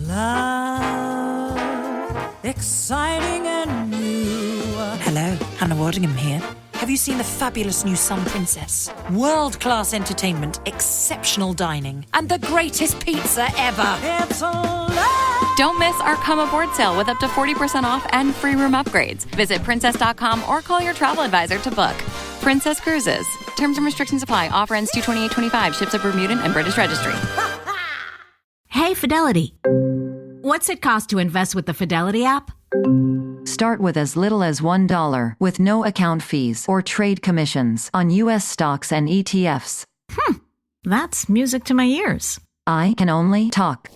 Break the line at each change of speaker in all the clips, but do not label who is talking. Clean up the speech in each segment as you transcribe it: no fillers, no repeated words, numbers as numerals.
Love, exciting and new.
Hello, Hannah Waddingham here. Have you seen the fabulous new Sun Princess? World-class entertainment, exceptional dining, and the greatest pizza ever.
It's a love.
Don't miss our Come Aboard sale with up to 40% off and free room upgrades. Visit princess.com or call your travel advisor to book. Princess Cruises. Terms and restrictions apply. Offer ends 2/28/25. Ships at Bermudan and British Registry.
Hey, Fidelity. What's it cost to invest with the Fidelity app?
Start with as little as $1 with no account fees or trade commissions on U.S. stocks and ETFs.
That's music to my ears.
I can only talk.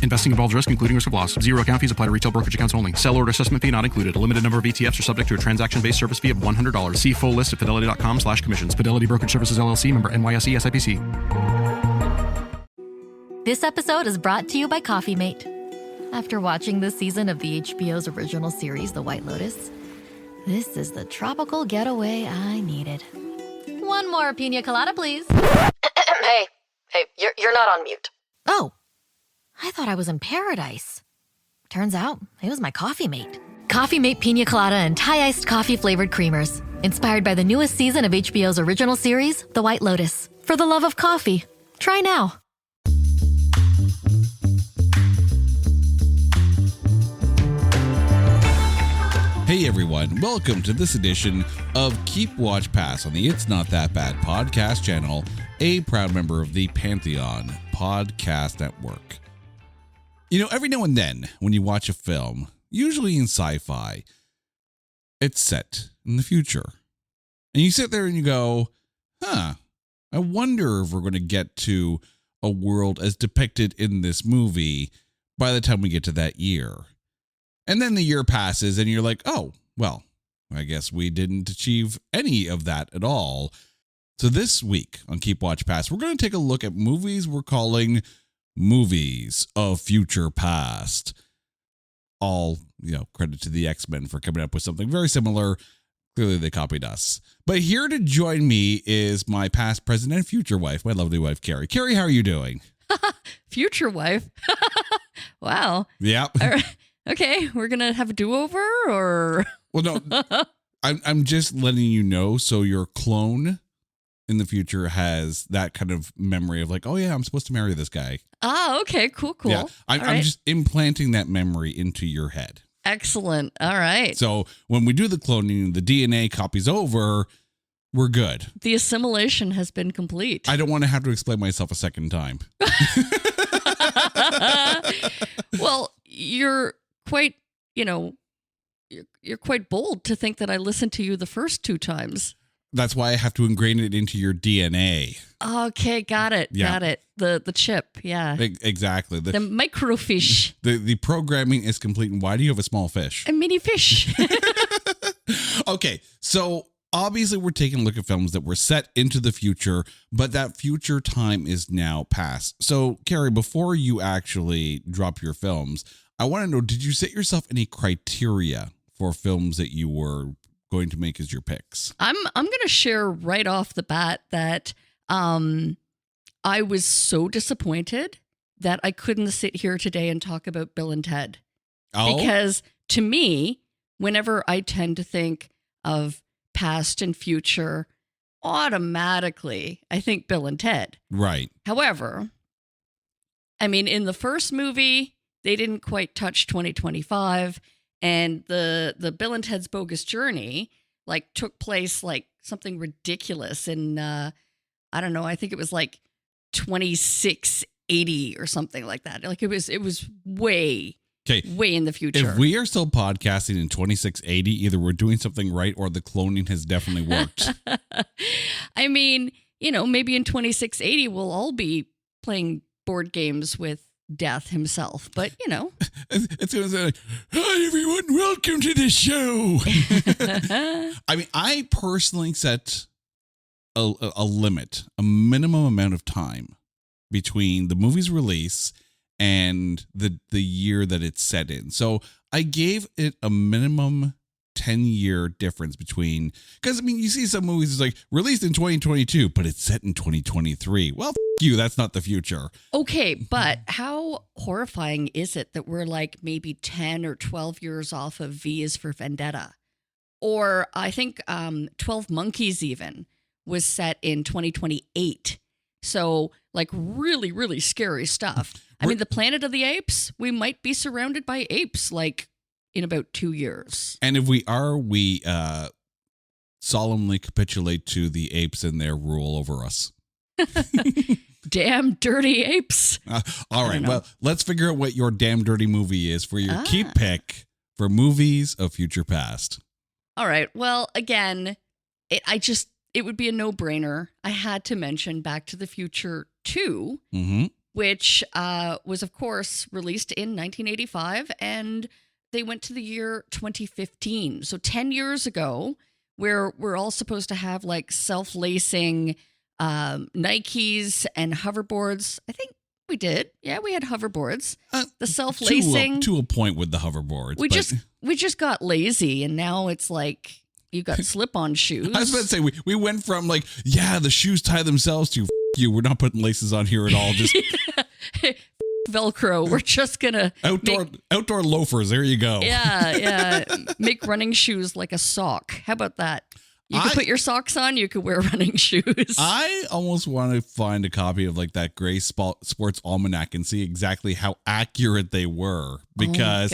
Investing involves risk, including risk of loss. Zero account fees apply to retail brokerage accounts only. Sell order assessment fee not included. A limited number of ETFs are subject to a transaction-based service fee of $100. See full list at fidelity.com/commissions. Fidelity Brokerage Services, LLC, member NYSE SIPC.
This episode is brought to you by Coffee Mate. After watching this season of the HBO's original series, The White Lotus, this is the tropical getaway I needed. One more pina colada, please.
Hey, you're not on mute.
Oh, I thought I was in paradise. Turns out it was my Coffee Mate. Coffee Mate pina colada and Thai-iced coffee-flavored creamers. Inspired by the newest season of HBO's original series, The White Lotus. For the love of coffee. Try now.
Hey everyone, welcome to this edition of Keep Watch Pass on the It's Not That Bad podcast channel, a proud member of the Pantheon Podcast Network. You know, every now and then when you watch a film, usually in sci-fi, it's set in the future. And you sit there and you go, I wonder if we're going to get to a world as depicted in this movie by the time we get to that year. And then the year passes and you're like, oh, well, I guess we didn't achieve any of that at all. So this week on Keep Watch Pass, we're going to take a look at movies we're calling movies of future past. All, credit to the X-Men for coming up with something very similar. Clearly they copied us. But here to join me is my past, present, and future wife, my lovely wife, Carrie. Carrie, how are you doing?
Future wife? Wow.
Yep.
All right. Okay, we're going to have a do-over or...
Well, no, I'm just letting you know so your clone in the future has that kind of memory of like, oh yeah, I'm supposed to marry this guy.
Ah, okay, cool.
Yeah, I'm just implanting that memory into your head.
Excellent. All right.
So when we do the cloning, the DNA copies over, we're good.
The assimilation has been complete.
I don't want to have to explain myself a second time.
Well, you're quite, you're quite bold to think that I listened to you the first two times.
That's why I have to ingrain it into your DNA.
Okay, got it.
Yeah.
Got it. The chip, yeah.
Exactly.
The microfish.
The programming is complete. And why do you have a small fish?
A mini fish.
Okay, so obviously we're taking a look at films that were set into the future, but that future time is now past. So, Carrie, before you actually drop your films, I want to know, did you set yourself any criteria for films that you were going to make as your picks?
I'm going to share right off the bat that I was so disappointed that I couldn't sit here today and talk about Bill and Ted.
Oh?
Because to me, whenever I tend to think of past and future, automatically I think Bill and Ted.
Right.
However, I mean, in the first movie, they didn't quite touch 2025, and the Bill and Ted's Bogus Journey took place something ridiculous in I don't know, I think it was 2680 or something like that. It was way in the future.
If we are still podcasting in 2680, either we're doing something right or the cloning has definitely worked.
I mean, maybe in 2680 we'll all be playing board games with Death himself, but
it's going to say hi everyone, welcome to the show. I mean, I personally set a limit, a minimum amount of time between the movie's release and the year that it's set in. So I gave it a minimum 10-year difference between, because I mean, you see some movies it's like released in 2022, but it's set in 2023. Well, you, that's not the future.
Okay, but how horrifying is it that we're like maybe 10 or 12 years off of V is for Vendetta? Or I think 12 Monkeys even was set in 2028. So like really, really scary stuff. I mean, the Planet of the Apes, we might be surrounded by apes like in about 2 years.
And if we are, we solemnly capitulate to the apes and their rule over us.
Damn dirty apes.
All right. Well, let's figure out what your damn dirty movie is for your keep pick for movies of future past.
All right. Well, again, it would be a no-brainer. I had to mention Back to the Future 2, which was, of course, released in 1985, and they went to the year 2015. So 10 years ago, where we're all supposed to have like self-lacing Nikes and hoverboards. I think we did. Yeah, we had hoverboards. The self-lacing.
To a point with the hoverboards.
We just got lazy, and now it's like you got slip-on shoes.
I was about to say, we went from like, yeah, the shoes tie themselves to you. We're not putting laces on here at all. Just
Velcro. We're just gonna
outdoor loafers. There you go.
Yeah. Make running shoes like a sock. How about that? You could put your socks on. You could wear running shoes.
I almost want to find a copy of like that gray sports almanac and see exactly how accurate they were. Because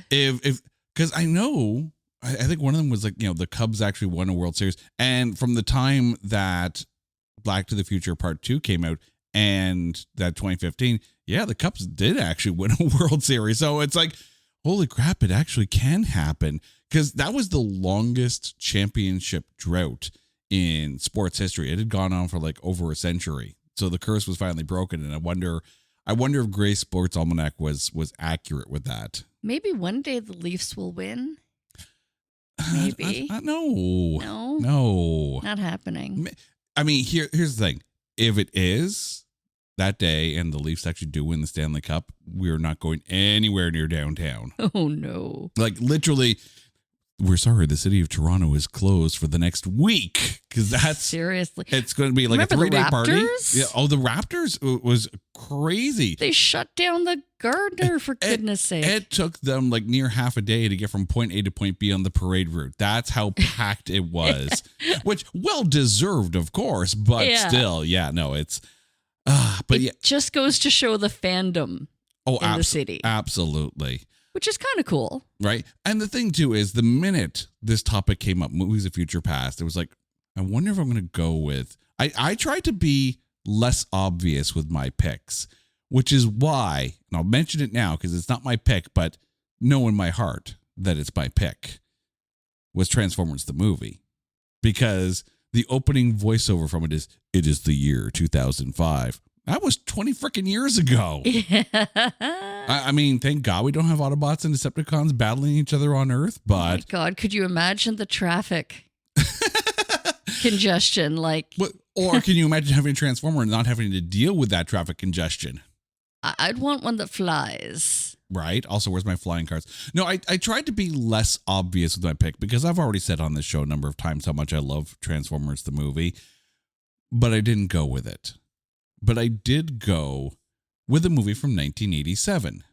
because I know, I think one of them was like, the Cubs actually won a World Series. And from the time that Back to the Future Part 2 came out and that 2015, yeah, the Cubs did actually win a World Series. So it's like, holy crap, it actually can happen. Because that was the longest championship drought in sports history. It had gone on for like over a century. So the curse was finally broken. And I wonder if Gray Sports Almanac was accurate with that.
Maybe one day the Leafs will win. Maybe.
No.
Not happening.
I mean, here's the thing. If it is that day and the Leafs actually do win the Stanley Cup, we're not going anywhere near downtown.
Oh, no.
Like literally, we're sorry, the city of Toronto is closed for the next week because that's
seriously.
It's going to be like
Remember
a 3-day party. Yeah. Oh, the Raptors was crazy.
They shut down the Gardner for goodness sake.
It took them like near half a day to get from point A to point B on the parade route. That's how packed it was, which well deserved, of course, but still, it's. But
it just goes to show the fandom in the city.
Absolutely.
Which is kind of cool.
Right. And the thing, too, is the minute this topic came up, movies of future past, it was like, I wonder if I'm going to go with... I tried to be less obvious with my picks, which is why, and I'll mention it now because it's not my pick, but know in my heart that it's my pick, was Transformers the movie. Because the opening voiceover from it is the year 2005. That was 20 freaking years ago.
Yeah.
I mean, thank God we don't have Autobots and Decepticons battling each other on Earth, but... Oh my
God, could you imagine the traffic congestion?
Or can you imagine having a Transformer and not having to deal with that traffic congestion?
I'd want one that flies.
Right. Also, where's my flying cars? No, I tried to be less obvious with my pick because I've already said on this show a number of times how much I love Transformers the movie, but I didn't go with it. But I did go with a movie from 1987.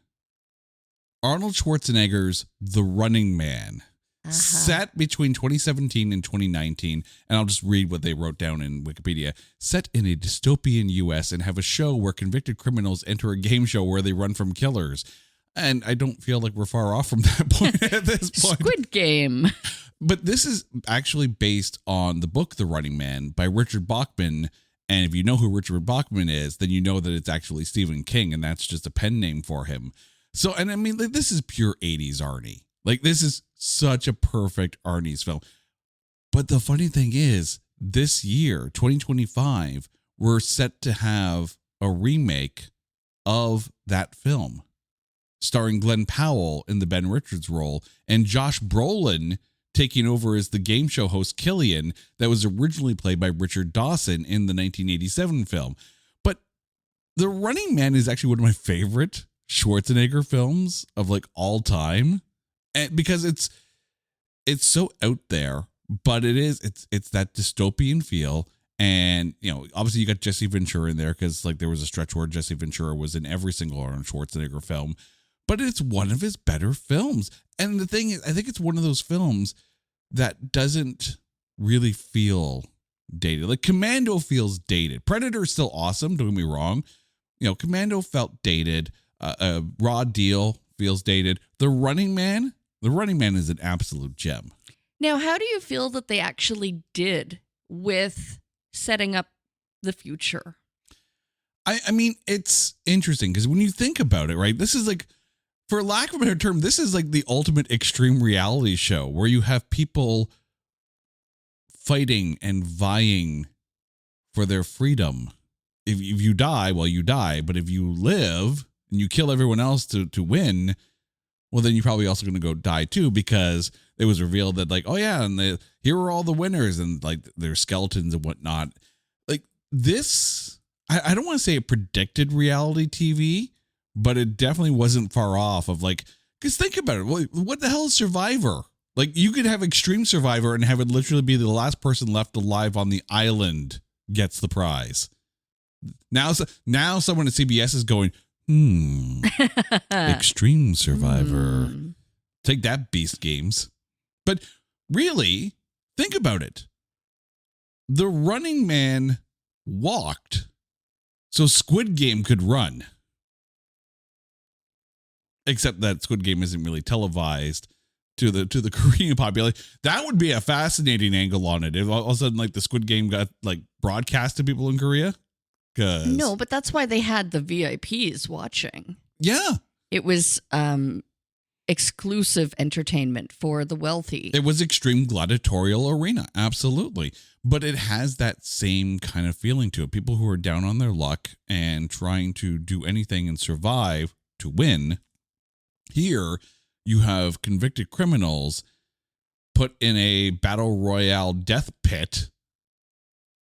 Arnold Schwarzenegger's The Running Man, set between 2017 and 2019. And I'll just read what they wrote down in Wikipedia. Set in a dystopian U.S. and have a show where convicted criminals enter a game show where they run from killers. And I don't feel like we're far off from that point at this point.
Squid Game.
But this is actually based on the book The Running Man by Richard Bachman. And if you know who Richard Bachman is, then you know that it's actually Stephen King, and that's just a pen name for him. So, and I mean, like, this is pure 80s Arnie. Like, this is such a perfect Arnie's film. But the funny thing is, this year, 2025, we're set to have a remake of that film, starring Glenn Powell in the Ben Richards role, and Josh Brolin taking over as the game show host Killian that was originally played by Richard Dawson in the 1987 film. But The Running Man is actually one of my favorite Schwarzenegger films of like all time. And because it's so out there, but it's that dystopian feel. And, obviously you got Jesse Ventura in there because like there was a stretch where Jesse Ventura was in every single Arnold Schwarzenegger film, but it's one of his better films. And the thing is, I think it's one of those films that doesn't really feel dated. Like Commando feels dated. Predator is still awesome, don't get me wrong. Commando felt dated. Raw Deal feels dated. The Running Man is an absolute gem.
Now, how do you feel that they actually did with setting up the future?
I mean, it's interesting because when you think about it, right, this is like, for lack of a better term, this is like the ultimate extreme reality show where you have people fighting and vying for their freedom. If you die, well, you die. But if you live and you kill everyone else to win, well, then you're probably also going to go die too, because it was revealed that like, oh yeah, and here are all the winners and like their skeletons and whatnot. Like this, I don't want to say it predicted reality TV, but it definitely wasn't far off of like, because think about it. What the hell is Survivor? Like you could have Extreme Survivor and have it literally be the last person left alive on the island gets the prize. Now someone at CBS is going, Extreme Survivor. Take that, Beast Games. But really, think about it. The Running Man walked so Squid Game could run. Except that Squid Game isn't really televised to the Korean population. That would be a fascinating angle on it. If all of a sudden like the Squid Game got like broadcast to people in Korea.
No, but that's why they had the VIPs watching.
Yeah.
It was exclusive entertainment for the wealthy.
It was extreme gladiatorial arena. Absolutely. But it has that same kind of feeling to it. People who are down on their luck and trying to do anything and survive to win. Here, you have convicted criminals put in a battle royale death pit,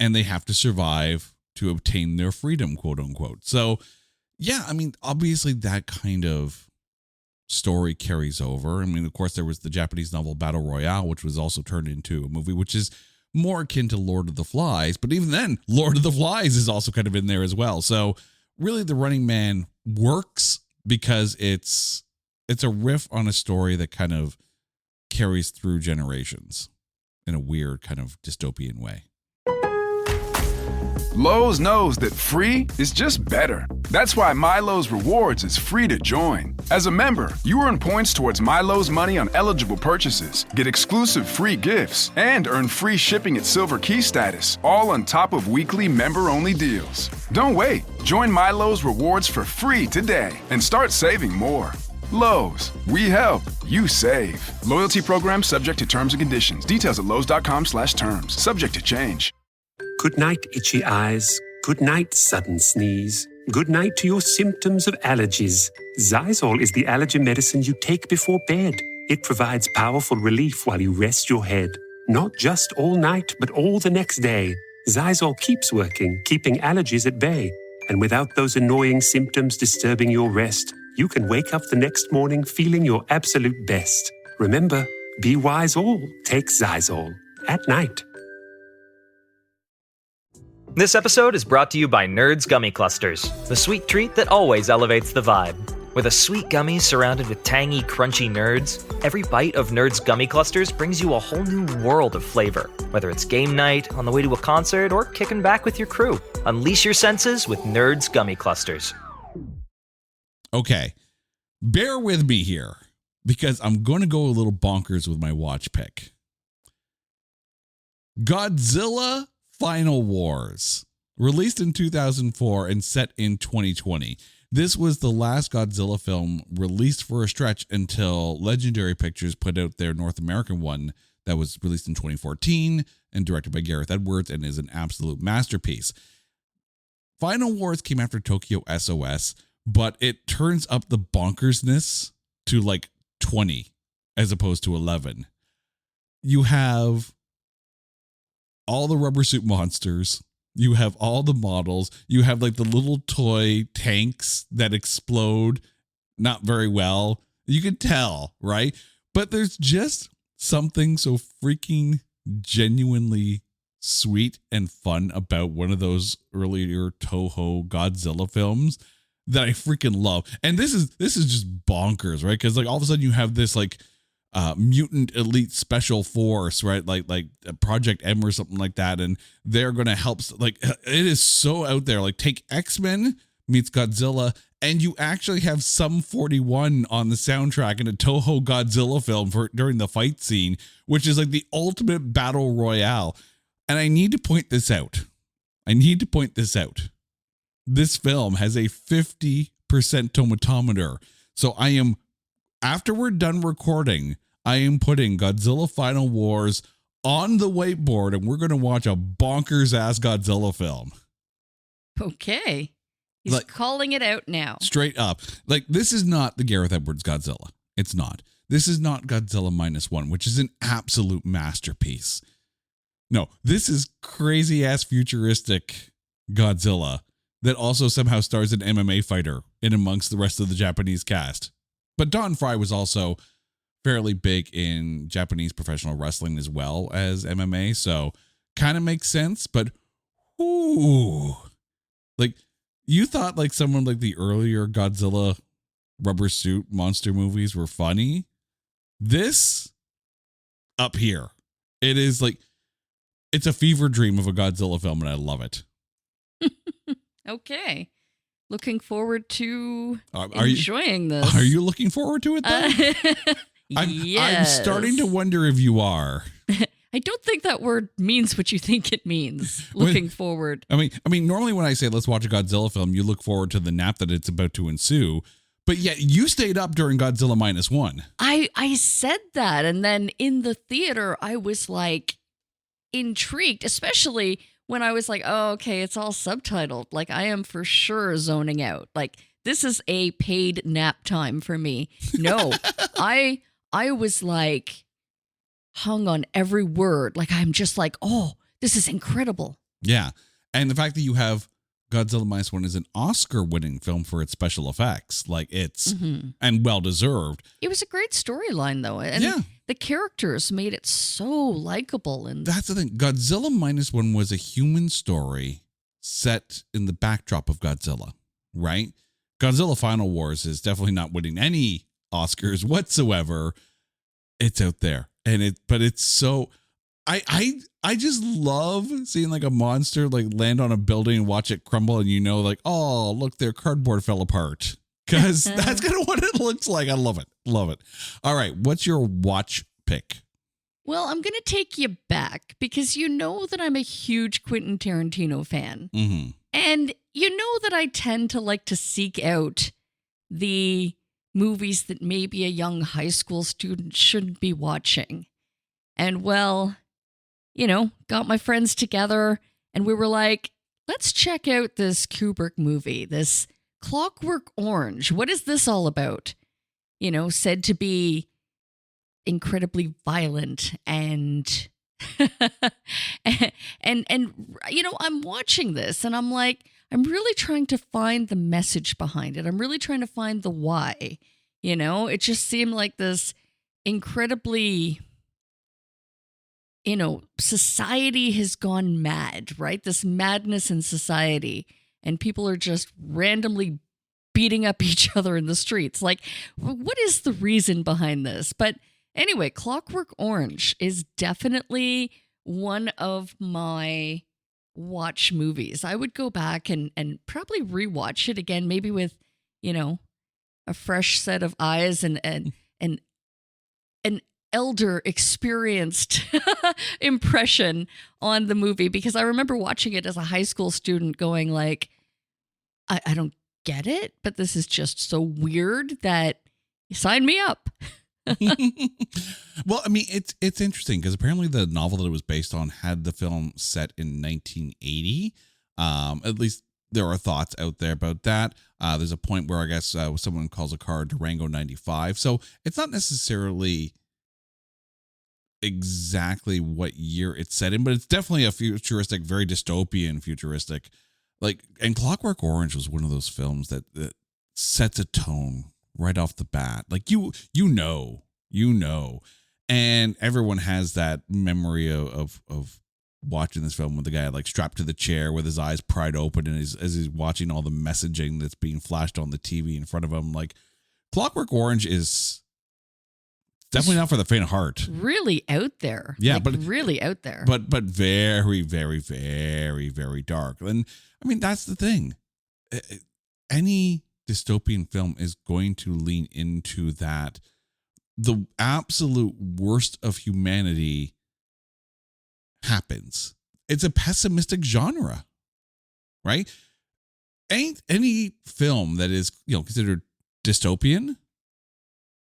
and they have to survive to obtain their freedom, quote unquote. So, yeah, I mean, obviously that kind of story carries over. I mean, of course, there was the Japanese novel Battle Royale, which was also turned into a movie, which is more akin to Lord of the Flies. But even then, Lord of the Flies is also kind of in there as well. So, really, The Running Man works because it's a riff on a story that kind of carries through generations in a weird kind of dystopian way.
Lowe's knows that free is just better. That's why MyLowe's Rewards is free to join. As a member, you earn points towards MyLowe's money on eligible purchases, get exclusive free gifts, and earn free shipping at Silver Key status, all on top of weekly member-only deals. Don't wait. Join MyLowe's Rewards for free today and start saving more. Lowe's, we help, you save. Loyalty program subject to terms and conditions. Details at lowes.com/terms. Subject to change.
Good night, itchy eyes. Good night, sudden sneeze. Good night to your symptoms of allergies. Zysol is the allergy medicine you take before bed. It provides powerful relief while you rest your head. Not just all night, but all the next day. Zysol keeps working, keeping allergies at bay. And without those annoying symptoms disturbing your rest, you can wake up the next morning feeling your absolute best. Remember, be wise all. Take Zysol. At night.
This episode is brought to you by Nerds Gummy Clusters, the sweet treat that always elevates the vibe. With a sweet gummy surrounded with tangy, crunchy nerds, every bite of Nerds Gummy Clusters brings you a whole new world of flavor. Whether it's game night, on the way to a concert, or kicking back with your crew, unleash your senses with Nerds Gummy Clusters.
Okay, bear with me here, because I'm going to go a little bonkers with my watch pick. Godzilla Final Wars, released in 2004 and set in 2020. This was the last Godzilla film released for a stretch until Legendary Pictures put out their North American one that was released in 2014 and directed by Gareth Edwards and is an absolute masterpiece. Final Wars came after Tokyo SOS, but it turns up the bonkersness to like 20 as opposed to 11. You have all the rubber suit monsters. You have all the models. You have like the little toy tanks that explode not very well. You can tell, right? But there's just something so freaking genuinely sweet and fun about one of those earlier Toho Godzilla films that I freaking love. And this is just bonkers, right? Because like all of a sudden you have this like mutant elite special force, right? Like Project M or something like that, and they're gonna help. Like it is so out there. Like take X-Men meets Godzilla, and you actually have Sum 41 on the soundtrack in a Toho Godzilla film during the fight scene, which is like the ultimate battle royale. And I need to point this out. This film has a 50% tomatometer. So after we're done recording, I am putting Godzilla Final Wars on the whiteboard, and we're going to watch a bonkers ass Godzilla film.
Okay. He's calling it out now.
Straight up. Like, this is not the Gareth Edwards Godzilla. It's not. This is not Godzilla -1, which is an absolute masterpiece. No, this is crazy ass futuristic Godzilla that also somehow stars an MMA fighter in amongst the rest of the Japanese cast. But Don Fry was also fairly big in Japanese professional wrestling as well as MMA, so kind of makes sense. But ooh, like you thought like someone like the earlier Godzilla rubber suit monster movies were funny. This up here, it is like it's a fever dream of a Godzilla film, and I love it.
Okay. Looking forward to enjoying this.
Are you looking forward to it, though? I'm starting to wonder if you are.
I don't think that word means what you think it means. Looking forward.
I mean, normally when I say let's watch a Godzilla film, you look forward to the nap that it's about to ensue. But yet you stayed up during Godzilla -1.
I said that, and then in the theater, I was like intrigued, especially when I was like, oh, okay, it's all subtitled. Like, I am for sure zoning out. Like, this is a paid nap time for me. No, I was like hung on every word. Like, I'm just like, oh, this is incredible.
Yeah. And the fact that you have Godzilla -1 is an Oscar-winning film for its special effects. Like, it's, and well-deserved.
It was a great storyline, though. And the characters made it so likable. And
that's the thing. Godzilla -1 was a human story set in the backdrop of Godzilla, right? Godzilla Final Wars is definitely not winning any Oscars whatsoever. It's out there. But it's so, I just love seeing like a monster like land on a building and watch it crumble, and you know, like, oh, look, their cardboard fell apart. Because that's kind of what it looks like. I love it. Love it. All right. What's your watch pick?
Well, I'm going to take you back because you know that I'm a huge Quentin Tarantino fan.
Mm-hmm.
And you know that I tend to like to seek out the movies that maybe a young high school student shouldn't be watching. And well, you know, got my friends together and we were like, let's check out this Kubrick movie, this Clockwork Orange. What is this all about? You know, said to be incredibly violent and and you know, I'm watching this and I'm like, I'm really trying to find the message behind it. I'm really trying to find the why. You know, it just seemed like this incredibly, you know, society has gone mad, right? This madness in society. And people are just randomly beating up each other in the streets. Like, what is the reason behind this? But anyway, Clockwork Orange is definitely one of my watch movies. I would go back and probably rewatch it again, maybe with, you know, a fresh set of eyes and an elder experienced impression on the movie, because I remember watching it as a high school student going like, I don't get it, but this is just so weird that sign me up.
Well, I mean, it's interesting because apparently the novel that it was based on had the film set in 1980. At least there are thoughts out there about that. There's a point where I guess someone calls a car Durango 95. So it's not necessarily exactly what year it's set in, but it's definitely a futuristic, very dystopian futuristic. Like, and Clockwork Orange was one of those films that sets a tone right off the bat. Like you know, And everyone has that memory of watching this film with the guy like strapped to the chair with his eyes pried open and as he's watching all the messaging that's being flashed on the TV in front of him. Like, Clockwork Orange is definitely not for the faint of heart.
Really out there.
Yeah,
like,
but
really out there.
But very, very, very, very dark. And I mean, that's the thing. Any dystopian film is going to lean into that. The absolute worst of humanity happens. It's a pessimistic genre, right? Ain't any film that is, considered dystopian,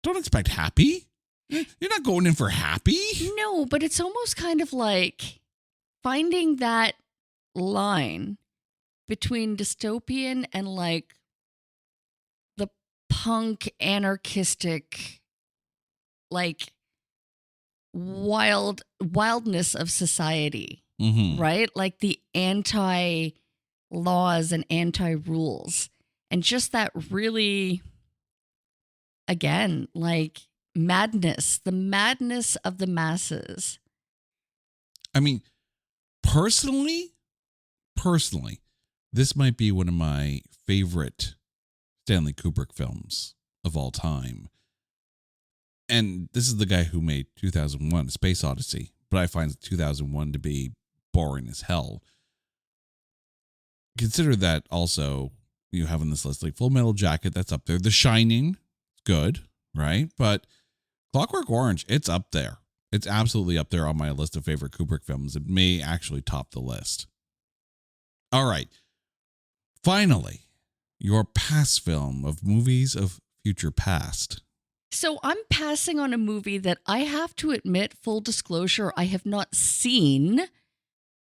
don't expect happy. You're not going in for happy.
No, but it's almost kind of like finding that line between dystopian and like the punk anarchistic, like wildness of society, right? Like the anti-laws and anti-rules, and just that really, again, like madness, the madness of the masses.
I mean, personally, this might be one of my favorite Stanley Kubrick films of all time. And this is the guy who made 2001, Space Odyssey. But I find 2001 to be boring as hell. Consider that also you have on this list, like Full Metal Jacket, that's up there. The Shining, good, right? But Clockwork Orange, it's up there. It's absolutely up there on my list of favorite Kubrick films. It may actually top the list. All right. Finally, your past film of movies of future past.
So I'm passing on a movie that I have to admit, full disclosure, I have not seen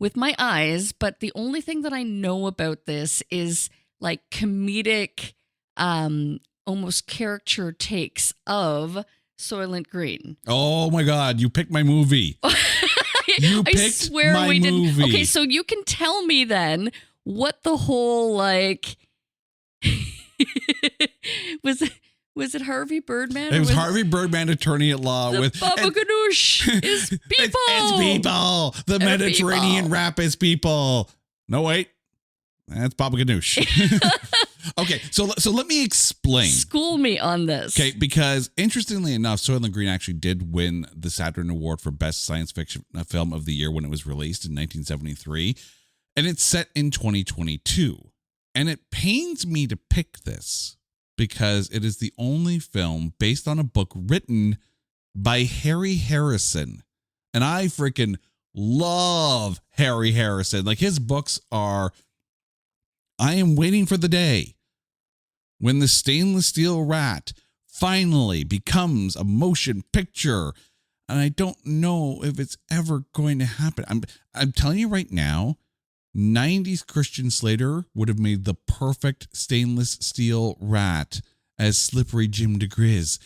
with my eyes, but the only thing that I know about this is like comedic, almost caricature takes of Soylent Green.
Oh my God, you picked my movie. You picked
I swear
my
we
movie.
didn't. Okay, so you can tell me then what the whole like was it Harvey Birdman?
It was Harvey Birdman, attorney at law.
The Baba Ganoush is people.
It's people. The Mediterranean rap is people. No, wait. That's Baba Ganoush. Okay, so let me explain.
School me on this.
Okay, because interestingly enough, Soylent Green actually did win the Saturn Award for Best Science Fiction Film of the Year when it was released in 1973. And it's set in 2022. And it pains me to pick this because it is the only film based on a book written by Harry Harrison. And I freaking love Harry Harrison. Like, his books are... I am waiting for the day when the stainless steel rat finally becomes a motion picture. And I don't know if it's ever going to happen. I'm telling you right now, 90s Christian Slater would have made the perfect stainless steel rat as Slippery Jim DeGriz.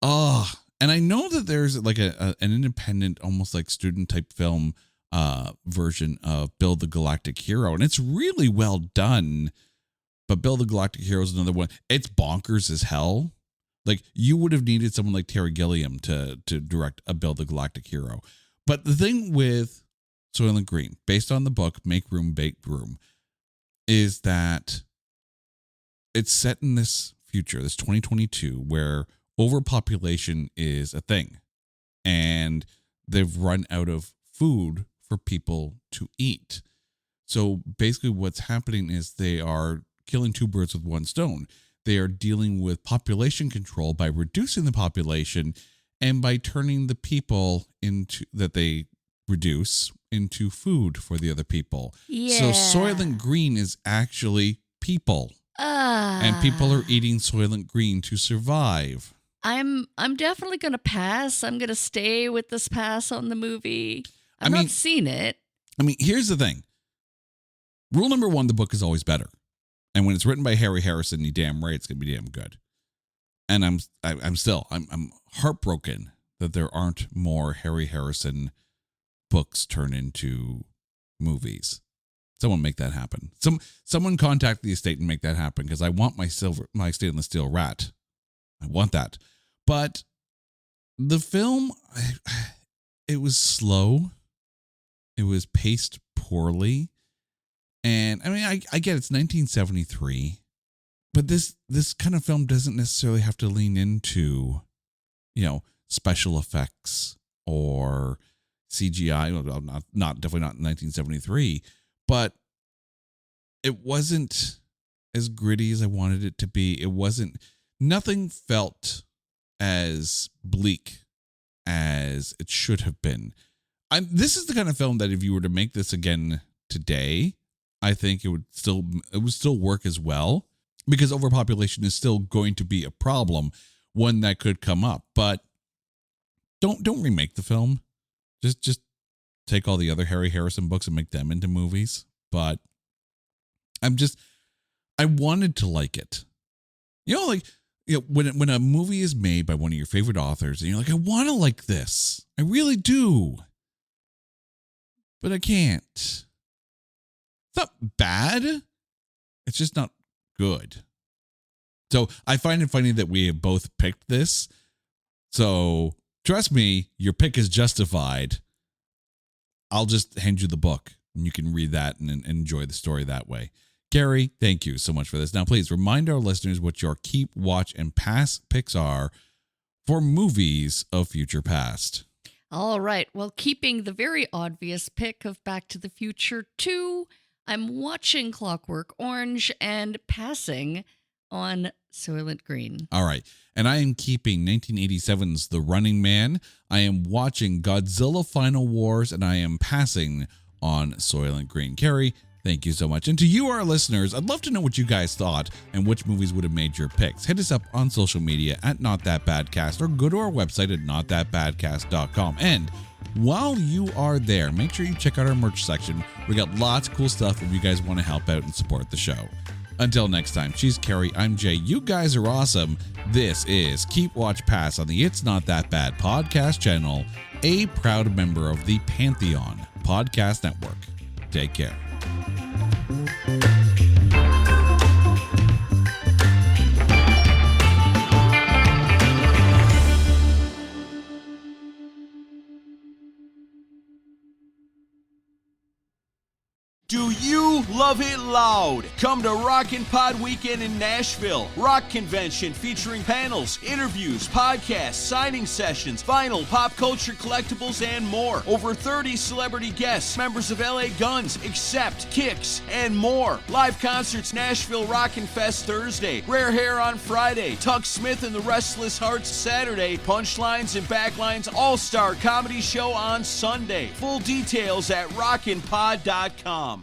Oh, and I know that there's like an independent, almost like student type film version of Bill the Galactic Hero, and it's really well done. But Bill the Galactic Hero is another one. It's bonkers as hell. Like, you would have needed someone like Terry Gilliam to direct a Bill the Galactic Hero. But the thing with Soylent Green, based on the book Make Room, Bake Room, is that it's set in this future, this 2022, where overpopulation is a thing. And they've run out of food for people to eat. So basically what's happening is they are killing two birds with one stone. They are dealing with population control by reducing the population and by turning the people into that they reduce into food for the other people.
Yeah.
So Soylent Green is actually people. And people are eating Soylent Green to survive.
I'm definitely going to pass. I'm going to stay with this pass on the movie. I've not seen it.
I mean, here's the thing. Rule number one, the book is always better. And when it's written by Harry Harrison, you damn right it's going to be damn good. And I'm heartbroken that there aren't more Harry Harrison books turned into movies. Someone make that happen. Someone contact the estate and make that happen, because I want my stainless steel rat. I want that. But The film, it was slow. It was paced poorly. And I mean, I get it's 1973, but this kind of film doesn't necessarily have to lean into, special effects or CGI. Well, not definitely not in 1973, but it wasn't as gritty as I wanted it to be. Nothing felt as bleak as it should have been. This is the kind of film that if you were to make this again today, I think it would still work as well, because overpopulation is still going to be a problem, one that could come up. But don't remake the film. Just take all the other Harry Harrison books and make them into movies. But I wanted to like it. When a movie is made by one of your favorite authors and you're like, I want to like this. I really do. But I can't. It's not bad. It's just not good. So I find it funny that we have both picked this. So trust me, your pick is justified. I'll just hand you the book and you can read that and enjoy the story that way. Gary, thank you so much for this. Now, please remind our listeners what your keep, watch, and pass picks are for movies of future past.
All right. Well, keeping the very obvious pick of Back to the Future 2, I'm watching Clockwork Orange and passing on Soylent Green.
All right. And I am keeping 1987's The Running Man. I am watching Godzilla Final Wars, and I am passing on Soylent Green. Carrie, thank you so much. And to you, our listeners, I'd love to know what you guys thought and which movies would have made your picks. Hit us up on social media at NotThatBadCast or go to our website at NotThatBadCast.com. And while you are there, make sure you check out our merch section. We got lots of cool stuff if you guys want to help out and support the show. Until next time, she's Carrie, I'm Jay. You guys are awesome. This is Keep Watch Pass on the It's Not That Bad podcast channel, a proud member of the Pantheon Podcast Network. Take care.
Do you love it loud? Come to Rockin' Pod Weekend in Nashville. Rock convention featuring panels, interviews, podcasts, signing sessions, vinyl, pop culture collectibles, and more. Over 30 celebrity guests, members of LA Guns, Accept, Kicks, and more. Live concerts, Nashville Rockin' Fest Thursday, Rare Hair on Friday, Tuck Smith and the Restless Hearts Saturday, Punchlines and Backlines All-Star Comedy Show on Sunday. Full details at rockinpod.com.